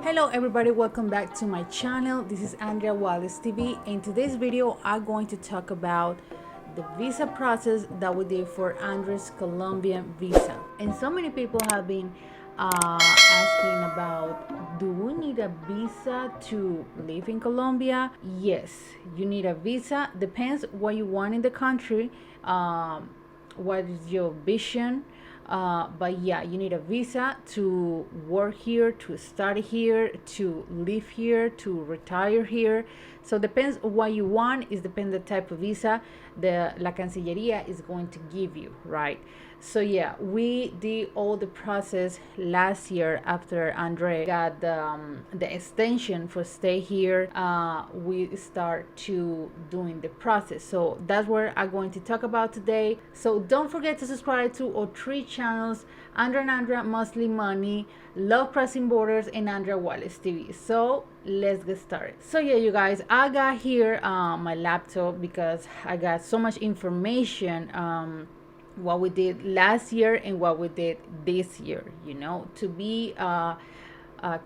Hello everybody, welcome back to my channel. This is andreawalestv. In today's video I'm going to talk about the visa process that we did for Andre's Colombian visa. And so many people have been asking about, do we need a visa to live in Colombia? Yes, you need a visa. Depends what you want in the country, what is your vision. But yeah, you need a visa to work here, to study here, to live here, to retire here. So depends what you want. It depends the type of visa the La Cancillería is going to give you, right? So yeah, we did all the process last year after Andre got the extension for stay here. We start to doing the process. So that's what I'm going to talk about today. So don't forget to subscribe to our three channels: Andre and Andrea Mostly Money, Love Crossing Borders, and Andrea Wallace TV. So let's get started. So yeah, you guys, I got here my laptop because I got so much information, what we did last year and what we did this year, to be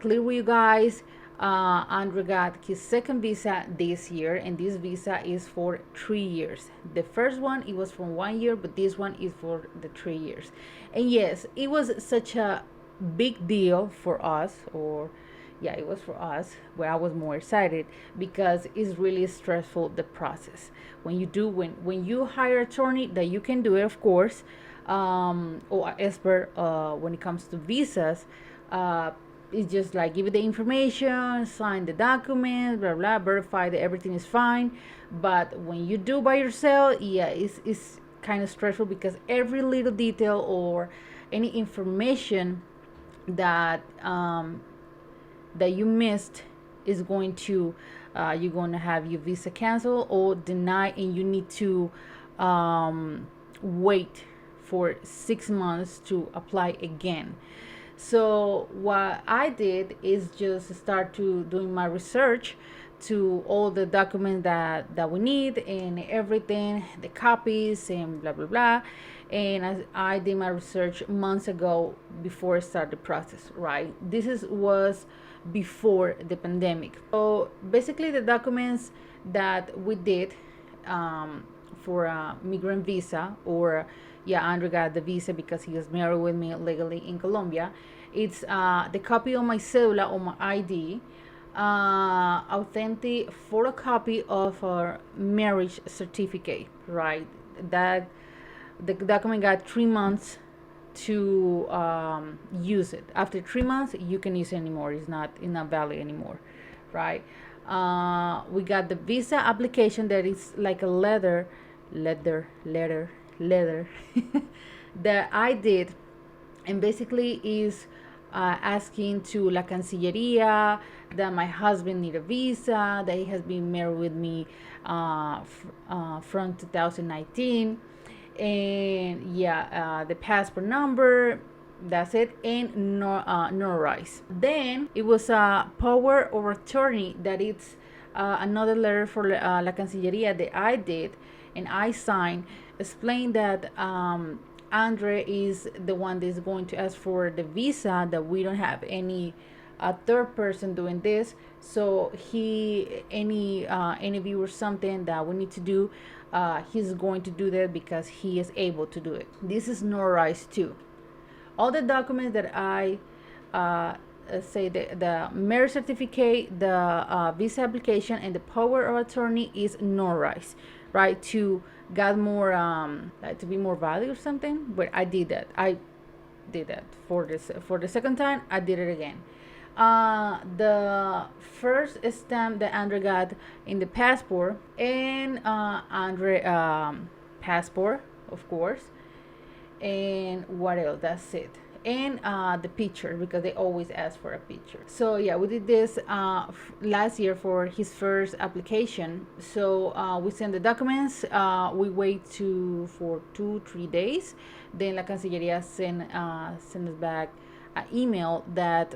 clear with you guys. Andre got his second visa this year, and this visa is for 3 years. The first one, it was for 1 year, but this one is for the 3 years. And yes, it was such a big deal for us, or yeah, it was for us, where I was more excited because it's really stressful, the process. When you hire an attorney, that you can do it, of course, or an expert when it comes to visas. It's just like give it the information, sign the document, blah blah, verify that everything is fine. But when you do by yourself, yeah, it's kind of stressful because every little detail or any information that that you missed is going to you're going to have your visa canceled or denied, and you need to wait for 6 months to apply again. So what I did is just start to doing my research to all the documents that we need and everything, the copies and blah blah blah. And I did my research months ago before I start the process, right? Was before the pandemic. So basically the documents that we did for a migrant visa, or yeah, Andre got the visa because he was married with me legally in Colombia. It's the copy of my cedula or my ID, authentic photocopy of our marriage certificate, right? That the document got 3 months to use it. After 3 months, you can use it anymore. It's not valid anymore, right? We got the visa application that is like a letter that I did, and basically is asking to La Cancillería that my husband need a visa, that he has been married with me from 2019, and yeah, the passport number, that's it, and notarized. Then it was a power of attorney that it's another letter for La Cancillería that I did and I signed, explain that Andre is the one that is going to ask for the visa, that we don't have any third person doing this. So any view or something that we need to do, he's going to do that because he is able to do it. This is notarized too. All the documents that I say, the marriage certificate, the visa application, and the power of attorney is notarized, right? To get more like to be more valid or something. But I did that for the second time. I did it again. The first stamp that Andre got in the passport, and Andre passport, of course. And what else? That's it. And the picture, because they always ask for a picture. So yeah, we did this last year for his first application. So we send the documents, we wait for 2-3 days, then La Cancillería send us back an email that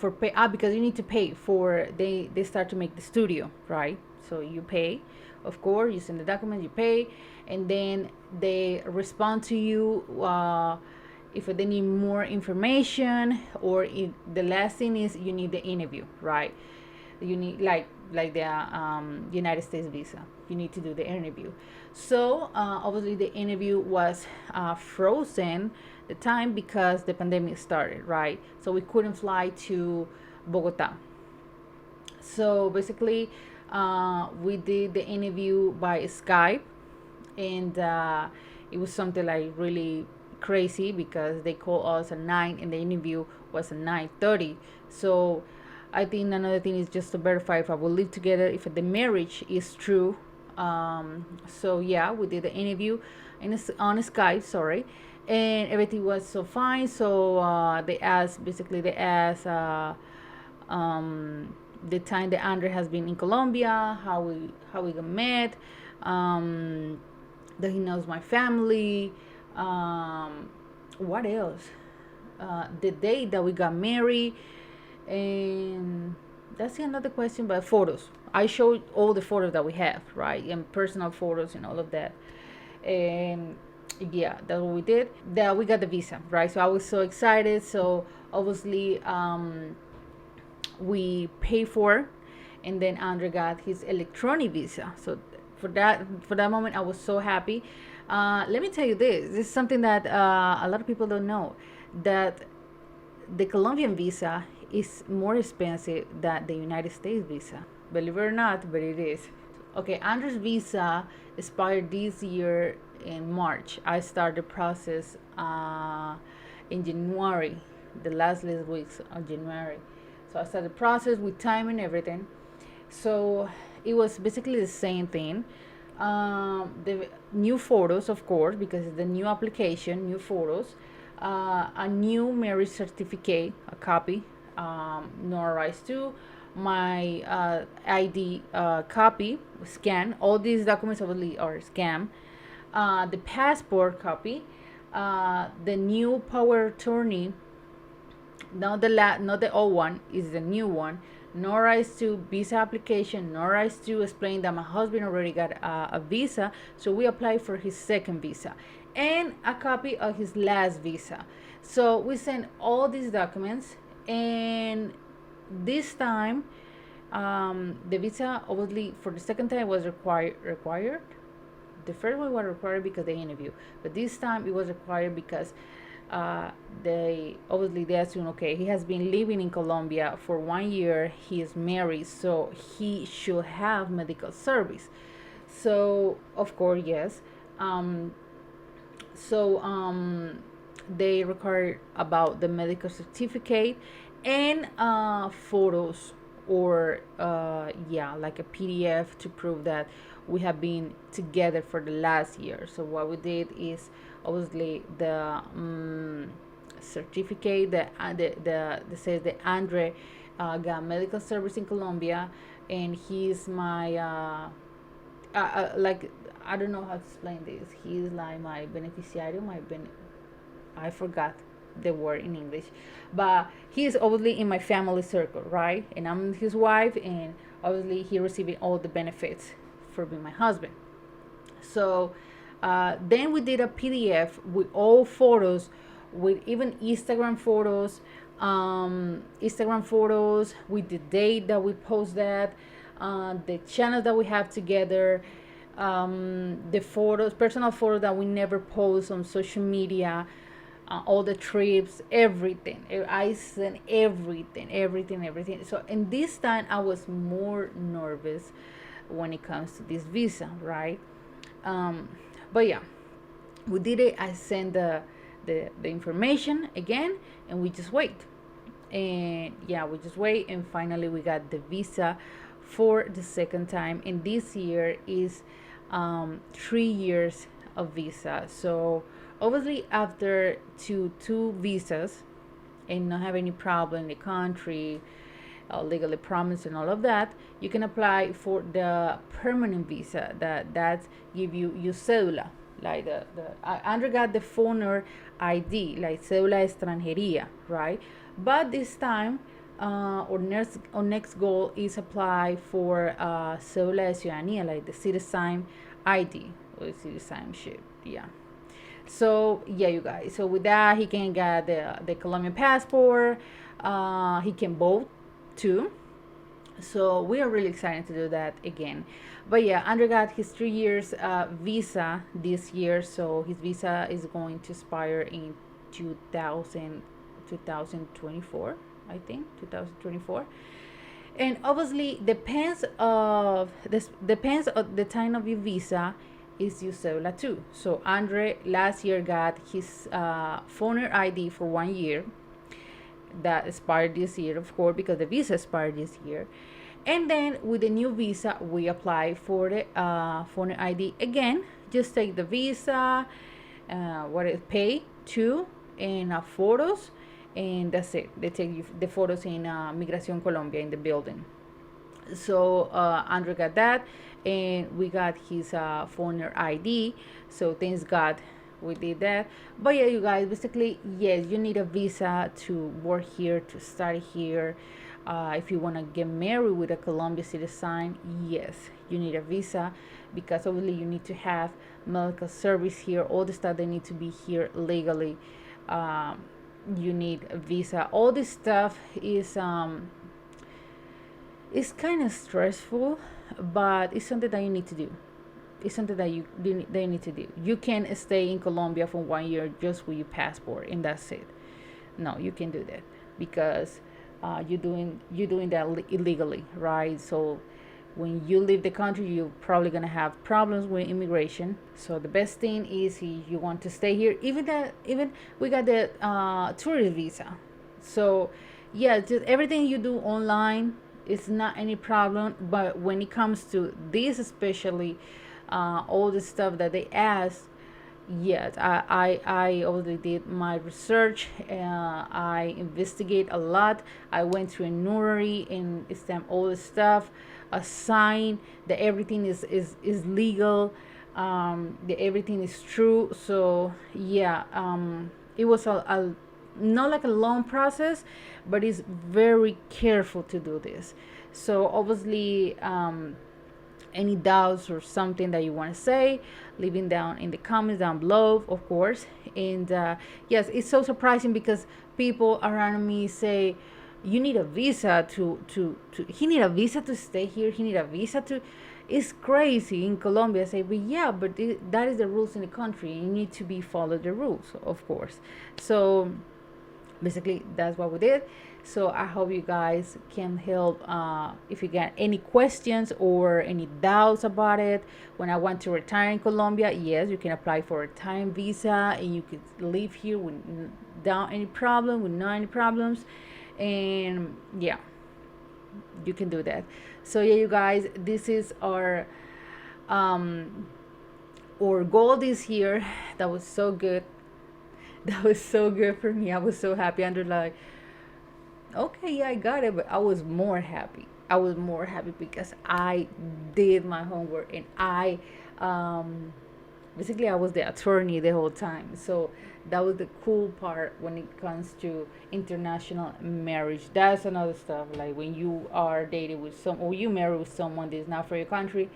for pay, because you need to pay for, they start to make the studio, right? So you pay, of course, you send the document, you pay, and then they respond to you if they need more information, or if the last thing is you need the interview, right? You need like the United States visa. You need to do the interview. So obviously the interview was frozen the time because the pandemic started, right? So we couldn't fly to Bogota. So basically, we did the interview by Skype, and it was something like really crazy because they called us at 9 and the interview was at 9:30. So I think another thing is just to verify if I will live together, if the marriage is true. So yeah, we did the interview on Skype, sorry, and everything was so fine. So they asked the time that Andre has been in Colombia, how we got met, that he knows my family, what else? The date that we got married, and that's another question. But photos, I showed all the photos that we have, right, and personal photos and all of that, and yeah, that's what we did. That we got the visa, right? So I was so excited. So obviously, we pay for, and then Andre got his electronic visa. So for that moment, I was so happy. Let me tell you this is something that a lot of people don't know, that the Colombian visa is more expensive than the United States visa. Believe it or not, but it is. Okay, Andre's visa expired this year in March. I started the process in January, the last weeks of January. So I started the process with time and everything. So it was basically the same thing. The new photos, of course, because it's the new application, new photos, a new marriage certificate, a copy, notarized too, my ID copy, scan. All these documents obviously are scanned. The passport copy, the new power attorney, not the old one, is the new one. Notarized to visa application, notarized to explain that my husband already got a visa, so we applied for his second visa, and a copy of his last visa. So we sent all these documents, and this time, the visa obviously for the second time was required. The first one was required because they interview, but this time it was required because they assume, okay, he has been living in Colombia for 1 year, he is married, so he should have medical service. So of course, yes. They require about the medical certificate and photos, or like a PDF to prove that we have been together for the last year. So what we did is obviously the certificate that says that Andre got medical service in Colombia, and he's my like, I don't know how to explain this. He's like my beneficiario, I forgot the word in English, but he's obviously in my family circle, right? And I'm his wife, and obviously he receiving all the benefits for being my husband. So then we did a PDF with all photos, with even Instagram photos, with the date that we post that, the channel that we have together, the photos, personal photos that we never post on social media, all the trips, everything. I sent everything. So in this time, I was more nervous when it comes to this visa, right? But yeah, we did it. I sent the information again, and we just wait. And yeah, we just wait, and finally we got the visa for the second time. And this year is 3 years of visa. So obviously after two visas and not have any problem in the country, legally promised and all of that, you can apply for the permanent visa that give you your cédula, like I undergot the foreigner ID, like cédula de extranjería, right? But this time, our next goal is apply for cédula de ciudadanía, like the citizen ID or citizenship, yeah. So yeah, you guys, so with that he can get the Colombian passport. He can vote too, so we are really excited to do that again. But yeah, Andrew got his 3 years visa this year, so his visa is going to expire in 2024, I think 2024. And obviously depends of the time of your visa is your cedula too. So Andre last year got his foreigner ID for 1 year that expired this year, of course, because the visa expired this year. And then with the new visa, we apply for the foreign ID again. Just take the visa, what is pay to, and photos, and that's it. They take you the photos in Migración Colombia in the building. So Andrew got that, and we got his foreigner ID. So thanks God we did that. But yeah, you guys, basically, yes, you need a visa to work here, to study here. If you want to get married with a Colombia citizen, yes, you need a visa, because obviously you need to have medical service here, all the stuff they need to be here legally. You need a visa. All this stuff is it's kind of stressful, but it's something that you need to do. It's something that they need to do. You can't stay in Colombia for 1 year just with your passport and that's it. No, you can do that, because you're doing that illegally, right? So when you leave the country, you're probably gonna have problems with immigration. So the best thing is if you want to stay here. Even we got the tourist visa. So yeah, just everything you do online, it's not any problem. But when it comes to this, especially all the stuff that they ask, yes, I already did my research. I investigate a lot. I went to a notary and stamped all the stuff, a sign that everything is legal, that everything is true. So yeah, it was a not like a long process, but it's very careful to do this. So obviously, any doubts or something that you want to say, leaving down in the comments down below, of course. And yes, it's so surprising because people around me say, you need a visa to he need a visa to stay here, he need a visa to, it's crazy in Colombia. I say, but yeah, but that is the rules in the country, you need to be follow the rules, of course. So basically that's what we did. So I hope you guys can help. If you got any questions or any doubts about it, when I want to retire in Colombia, yes, you can apply for a time visa and you could live here without any problem, with no any problems. And yeah, you can do that. So yeah, you guys, this is our goal this year. That was so good. That was so good for me. I was so happy. Under like, okay, yeah, I got it, but I was more happy. I was more happy because I did my homework, and I basically I was the attorney the whole time. So that was the cool part when it comes to international marriage. That's another stuff. Like when you are dating with some, or you marry with someone that's not for your country,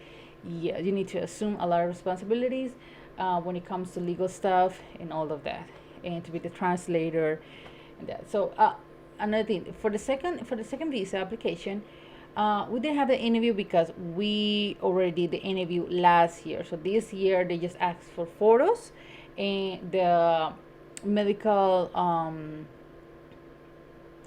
yeah, you need to assume a lot of responsibilities when it comes to legal stuff and all of that, and to be the translator and that. So another thing, for the second visa application, we didn't have the interview because we already did the interview last year. So this year they just asked for photos and the medical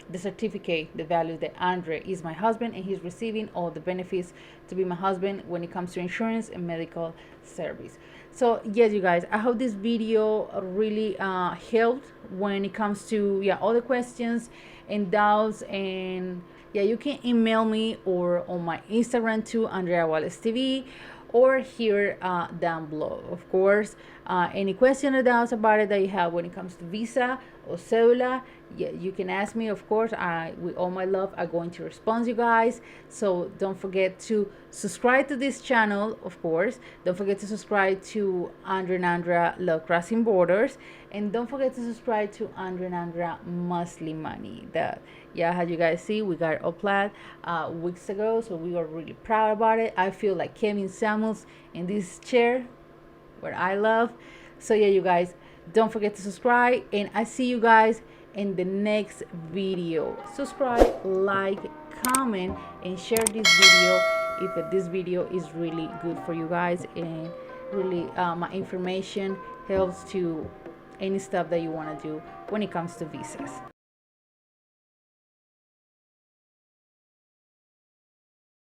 the certificate, the value that Andre is my husband and he's receiving all the benefits to be my husband when it comes to insurance and medical service. So yes, you guys, I hope this video really helped when it comes to, yeah, all the questions and doubts. And yeah, you can email me or on my Instagram too, andreawalestv, or here down below, of course. Any question or doubts about it that you have when it comes to visa or cedula, yeah, you can ask me. Of course, I, with all my love, I'm going to respond to you guys. So don't forget to subscribe to this channel, of course. Don't forget to subscribe to Andre and Andrea Love Crossing Borders, and don't forget to subscribe to Andre and Andrea Muslim Money. That, yeah, as you guys see, we got it uploaded weeks ago, so we are really proud about it. I feel like Kevin Samuels in this chair, what I love. So yeah, you guys, Don't forget to subscribe, and I see you guys in the next video. Subscribe, like, comment, and share this video if this video is really good for you guys, and really my information helps to any stuff that you want to do when it comes to visas.